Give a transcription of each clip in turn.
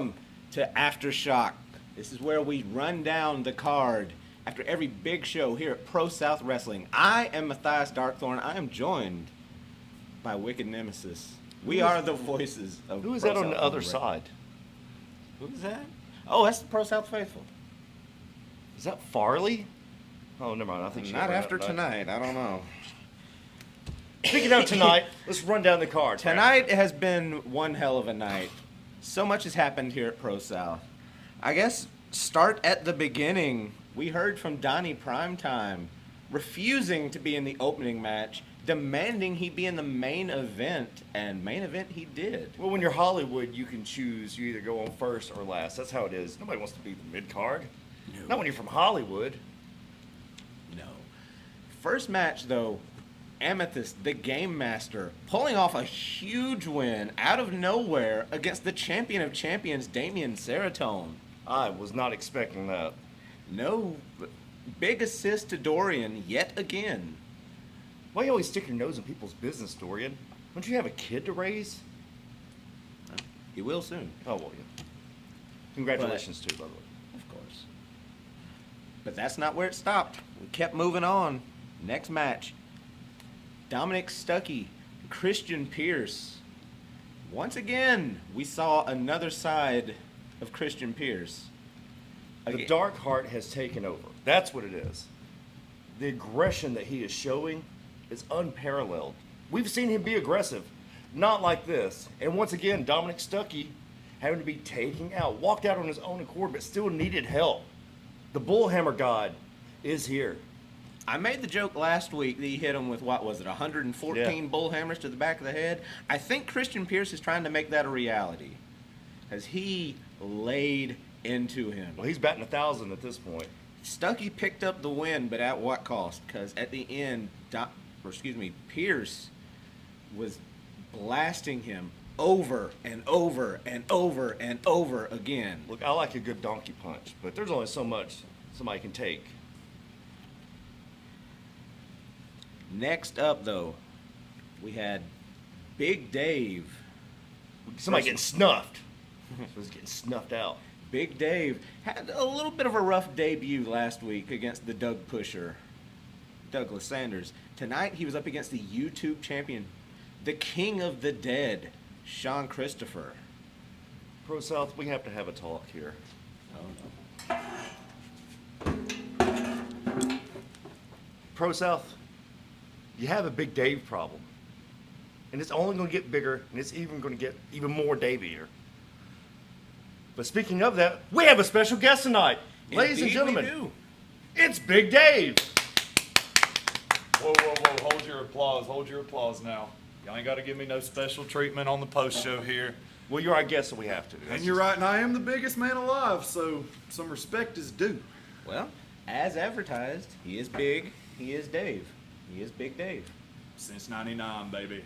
Welcome to Aftershock. This is where we run down the card after every big show here at ProSouth Wrestling. I am Matthias Darkthorn. I am joined by Wicked Nemesis. We are the voices of Who is Pro that on South the other side? Who's that? Oh, that's the ProSouth Faithful. Is that Farley? Oh, never mind. I think Not after tonight. I don't know. Speaking of tonight, let's run down the card. Tonight has been one hell of a night. So much has happened here at ProSouth. I guess start at the beginning. We heard from Donnie Primetime refusing to be in the opening match, demanding he be in the main event, and main event he did. Well, when you're Hollywood, you can choose. You either go on first or last. That's how it is. Nobody wants to be the mid-card. No. Not when you're from Hollywood. No. First match, though, Amethyst, the Game Master, pulling off a huge win out of nowhere against the champion of champions, Damien Seratone. I was not expecting that. No, big assist to Dorian yet again. Why you always stick your nose in people's business, Dorian? Don't you have a kid to raise? He will soon. Oh, well, yeah. Congratulations, too, by the way. Of course. But that's not where it stopped. We kept moving on. Next match, Dominic Stuckey, Christian Pierce. Once again, we saw another side of Christian Pierce. The dark heart has taken over. That's what it is. The aggression that he is showing is unparalleled. We've seen him be aggressive, not like this. And once again, Dominic Stuckey having to be taken out, walked out on his own accord, but still needed help. The Bullhammer God is here. I made the joke last week that he hit him with, 114 bull hammers to the back of the head. I think Christian Pierce is trying to make that a reality, as he laid into him. Well, he's batting 1,000 at this point. Stuckey picked up the win, but at what cost? Because at the end, Pierce was blasting him over and over and over and over again. Look, I like a good donkey punch, but there's only so much somebody can take. Next up, though, we had Big Dave. Somebody getting snuffed. So he's getting snuffed out. Big Dave had a little bit of a rough debut last week against the Doug Pusher, Douglas Sanders. Tonight, he was up against the YouTube champion, the King of the Dead, Sean Christopher. ProSouth, we have to have a talk here. Oh, no. ProSouth, you have a Big Dave problem. And it's only going to get bigger, and it's even going to get even more Davier. But speaking of that, we have a special guest tonight. Ladies and gentlemen, we do. It's Big Dave. Whoa, hold your applause now. Y'all ain't got to give me no special treatment on the post show here. Well, you're our guest, so we have to. And you're right, and I am the biggest man alive, so some respect is due. Well, as advertised, he is big, he is Dave. He is Big Dave. Since 99, baby.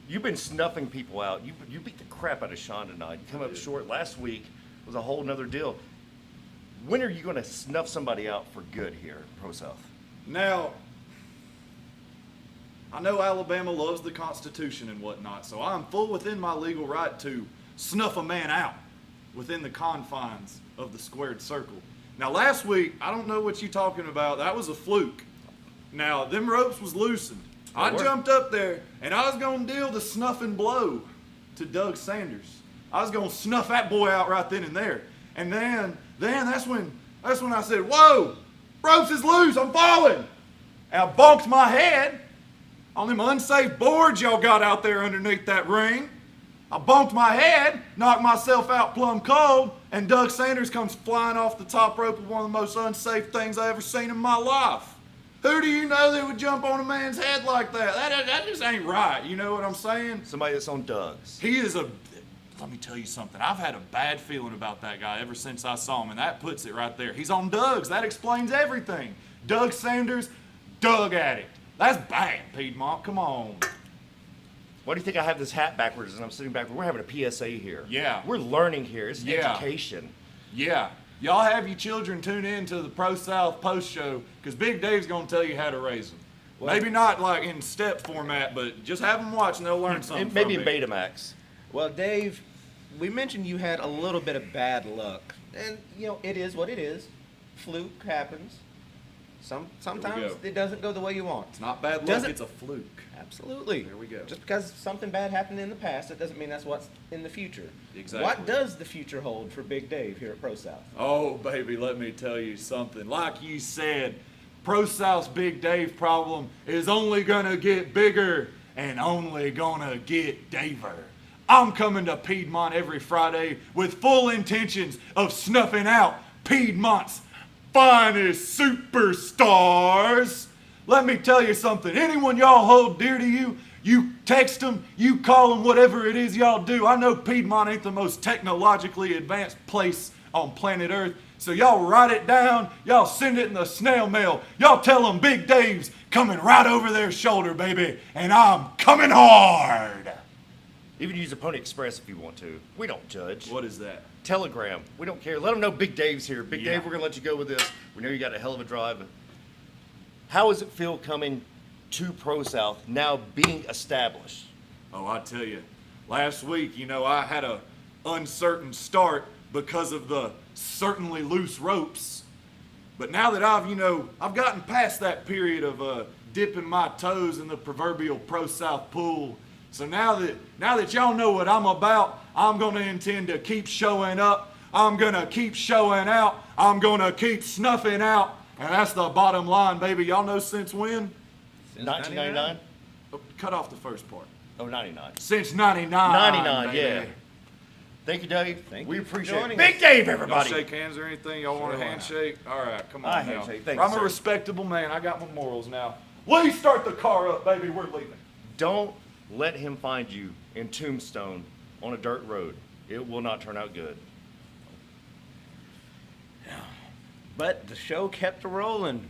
You've been snuffing people out. You beat the crap out of Sean tonight. You come up short. Last week was a whole nother deal. When are you going to snuff somebody out for good here, ProSouth? Now, I know Alabama loves the Constitution and whatnot, so I'm full within my legal right to snuff a man out within the confines of the squared circle. Now, last week, I don't know what you're talking about. That was a fluke. Now, them ropes was loosened. I jumped up there, and I was going to deal the snuffing blow to Doug Sanders. I was going to snuff that boy out right then and there. And then that's when I said, whoa, ropes is loose, I'm falling. And I bonked my head on them unsafe boards y'all got out there underneath that ring. I bonked my head, knocked myself out plumb cold, and Doug Sanders comes flying off the top rope of one of the most unsafe things I ever seen in my life. Who do you know that would jump on a man's head like that? That just ain't right. You know what I'm saying? Somebody that's on Doug's. Let me tell you something. I've had a bad feeling about that guy ever since I saw him, and that puts it right there. He's on Doug's. That explains everything. Doug Sanders, Doug addict. That's bad, Piedmont. Come on. Why do you think I have this hat backwards and I'm sitting backwards? We're having a PSA here. Yeah. We're learning here. It's education. Yeah. Y'all have your children tune in to the ProSouth post show, because Big Dave's going to tell you how to raise them. Well, maybe not like in step format, but just have them watch and they'll learn something. Maybe from in Betamax. Well, Dave, we mentioned you had a little bit of bad luck, and it is what it is. Fluke happens. Sometimes go. it doesn't go the way you want. It's not bad luck, Doesn't- it's a fluke. Absolutely. There we go. Just because something bad happened in the past, it doesn't mean that's what's in the future. Exactly. What does the future hold for Big Dave here at ProSouth? Oh, baby, let me tell you something. Like you said, ProSouth's Big Dave problem is only gonna get bigger and only gonna get Daver. I'm coming to Piedmont every Friday with full intentions of snuffing out Piedmont's finest superstars. Let me tell you something. Anyone y'all hold dear to you, you text them, you call them, whatever it is y'all do. I know Piedmont ain't the most technologically advanced place on planet Earth, so y'all write it down, y'all send it in the snail mail, y'all tell them Big Dave's coming right over their shoulder, baby, and I'm coming hard. Even use a Pony Express if you want to. We don't judge. What is that? Telegram. We don't care. Let them know Big Dave's here. Big Yeah. Dave, we're going to let you go with this. We know you got a hell of a drive. How does it feel coming to ProSouth now being established? Oh, I tell you, last week, I had a uncertain start because of the certainly loose ropes. But now that I've gotten past that period of dipping my toes in the proverbial ProSouth pool. So now that y'all know what I'm about, I'm gonna intend to keep showing up. I'm gonna keep showing out. I'm gonna keep snuffing out. And that's the bottom line, baby. Y'all know since when? Since 1999? Oh, cut off the first part. Oh, 99. Since 99. 99, baby. yeah. Thank you, Dave. Thank we you for appreciate it. joining Big us. Dave, Y'all everybody. shake hands or anything? Y'all want a Sure. handshake? All right, come on I now. handshake. Thank I'm you, a sir. respectable man. I got my morals now. Please start the car up, baby. We're leaving. Don't let him find you in Tombstone on a dirt road. It will not turn out good. But the show kept rolling.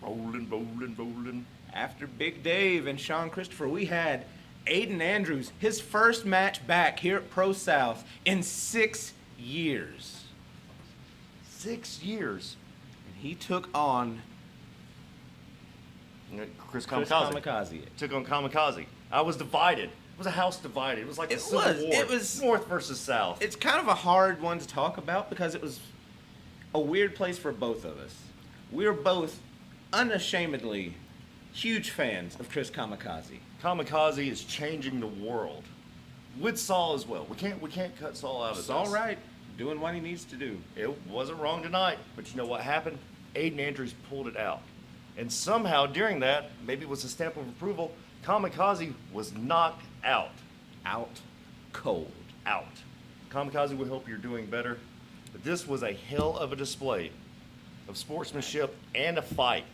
Rolling, rolling, rolling. After Big Dave and Sean Christopher, we had Aiden Andrews, his first match back here at Pro-South in 6 years. 6 years. And he took on Chris Chris Kamikaze. Kamikaze. Took on Kamikaze. I was divided. It was a house divided. It was like the It Civil was. War. It was- North versus South. It's kind of a hard one to talk about because it was a weird place for both of us. We were both unashamedly huge fans of Chris Kamikaze. Kamikaze is changing the world. With Saul as well. We can't cut Saul out of It's this. all right, doing what he needs to do. It wasn't wrong tonight, but you know what happened? Aiden Andrews pulled it out. And somehow during that, maybe it was a stamp of approval, Kamikaze was knocked out. Out cold. Out. Kamikaze, we hope you're doing better. But this was a hell of a display of sportsmanship and a fight.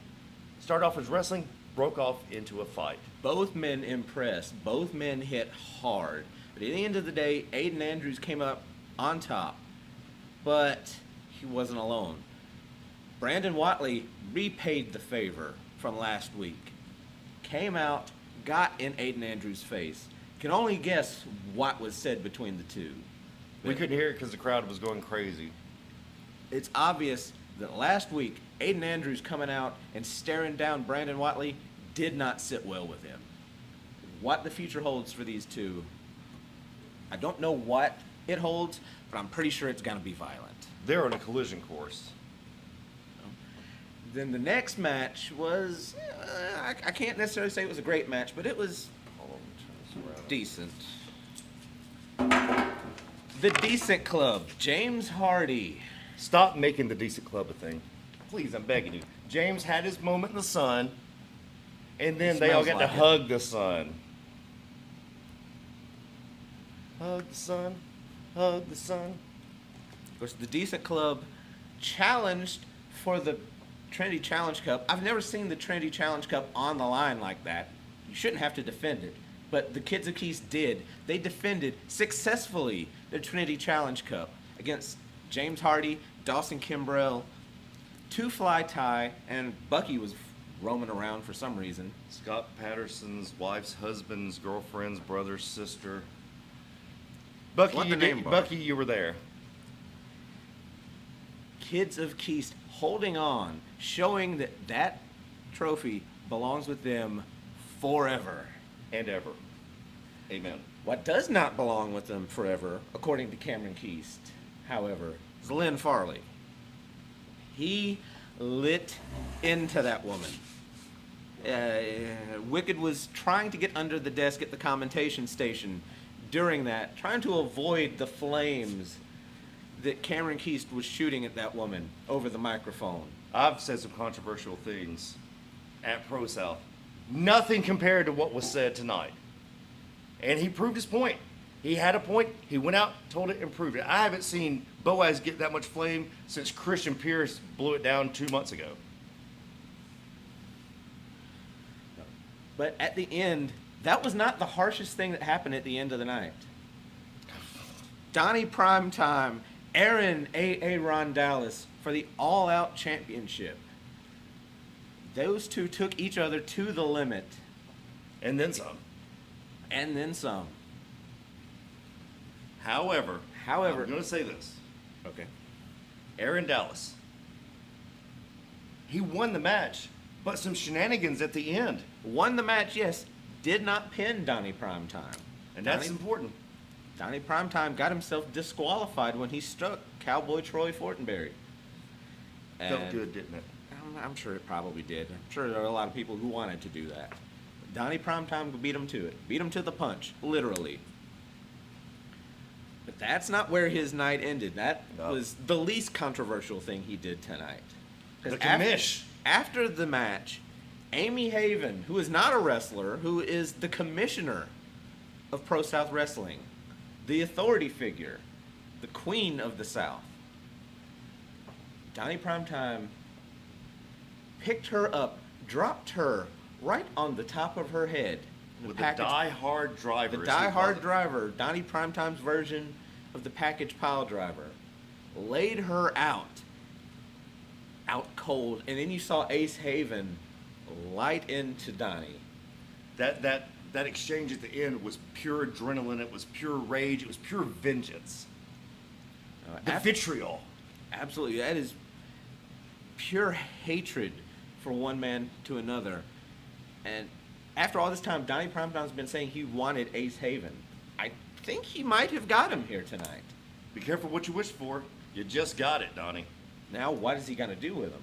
Started off as wrestling, broke off into a fight. Both men impressed. Both men hit hard. But at the end of the day, Aiden Andrews came up on top. But he wasn't alone. Brandon Watley repaid the favor from last week. Came out, got in Aiden Andrews' face. Can only guess what was said between the two. We couldn't hear it because the crowd was going crazy. It's obvious that last week, Aiden Andrews coming out and staring down Brandon Watley did not sit well with him. What the future holds for these two, I don't know what it holds, but I'm pretty sure it's going to be violent. They're on a collision course. Then the next match was, I can't necessarily say it was a great match, but it was Hold on, turn this around. decent. The Decent Club, James Hardy. Stop making the Decent Club a thing. Please, I'm begging you. James had his moment in the sun, and then It they all smells got like to it. hug the sun. Hug the sun, hug the sun. Of course, the Decent Club challenged for the Trinity Challenge Cup. I've never seen the Trinity Challenge Cup on the line like that. You shouldn't have to defend it. But the Kids of Keys did. They defended successfully the Trinity Challenge Cup against James Hardy, Dawson Kimbrell, Two Fly Tie, and Bucky was roaming around for some reason. Scott Patterson's wife's husband's girlfriend's brother's sister. Bucky, What the name bar? Bucky, you were there. Kids of Keys holding on, showing that that trophy belongs with them forever. And ever. Amen. What does not belong with them forever, according to Cameron Keast, however, is Lynn Farley. He lit into that woman. Wicked was trying to get under the desk at the commentation station during that, trying to avoid the flames that Cameron Keast was shooting at that woman over the microphone. I've said some controversial things at ProSouth. Nothing compared to what was said tonight. And he proved his point. He had a point. He went out, told it, and proved it. I haven't seen Boaz get that much flame since Christian Pierce blew it down 2 months ago. But at the end, that was not the harshest thing that happened at the end of the night. Donnie Primetime, Aaron Ron Dallas for the All Out Championship. Those two took each other to the limit. And then some. And then some. However, I'm going to say this. Okay. Aaron Dallas. He won the match, but some shenanigans at the end. Won the match, yes. Did not pin Donnie Primetime. And that's important. Donnie Primetime got himself disqualified when he struck Cowboy Troy Fortenberry. Felt good, didn't it? I'm sure it probably did. I'm sure there are a lot of people who wanted to do that. Donnie Primetime beat him to it. Beat him to the punch, literally. But that's not where his night ended. That was the least controversial thing he did tonight. The commish. After the match, Amy Haven, who is not a wrestler, who is the commissioner of ProSouth Wrestling, the authority figure, the queen of the South, Donnie Primetime picked her up, dropped her right on the top of her head. With the die-hard driver. The die-hard driver, Donnie Primetime's version of the package pile driver. Laid her out cold. And then you saw Ace Haven light into Donnie. That exchange at the end was pure adrenaline. It was pure rage. It was pure vengeance. The vitriol. Absolutely. That is pure hatred for one man to another. And after all this time, Donnie Primetime's been saying he wanted Ace Haven. I think he might have got him here tonight. Be careful what you wish for. You just got it, Donnie. Now, what is he going to do with him?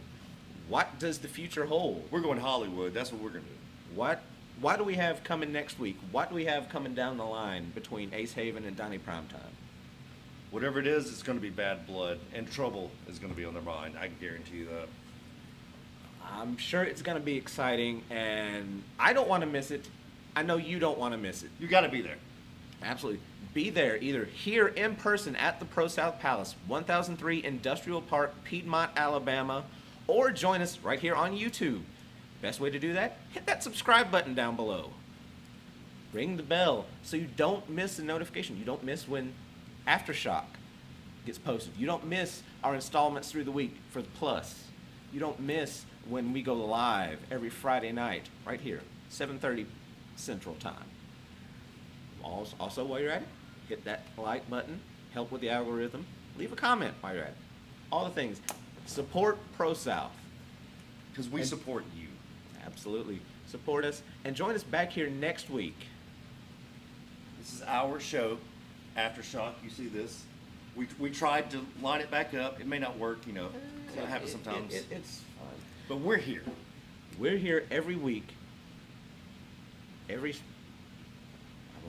What does the future hold? We're going Hollywood. That's what we're going to do. What do we have coming next week? What do we have coming down the line between Ace Haven and Donnie Primetime? Whatever it is, it's going to be bad blood, and trouble is going to be on their mind. I can guarantee you that. I'm sure it's going to be exciting, and I don't want to miss it. I know you don't want to miss it. You got to be there. Absolutely. Be there, either here in person at the ProSouth Palace, 1003 Industrial Park, Piedmont, Alabama, or join us right here on YouTube. Best way to do that, hit that subscribe button down below. Ring the bell so you don't miss a notification. You don't miss when Aftershock gets posted. You don't miss our installments through the week for the Plus. You don't miss when we go live every Friday night right here, 7:30 Central Time. Also, while you're at it, hit that like button, help with the algorithm, leave a comment while you're at it. All the things. Support ProSouth. Because we support you. Absolutely. Support us and join us back here next week. This is our show, Aftershock. You see this. We tried to line it back up. It may not work, you know. It's going to happen sometimes. It's fun. But we're here. We're here every week. I'm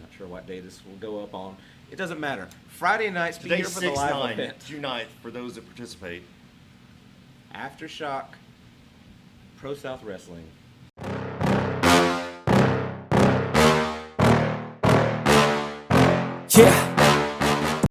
not sure what day this will go up on. It doesn't matter. Friday nights, be here Today's for the live 6/9, event. June 9th, for those that participate. Aftershock, ProSouth Wrestling. Yeah.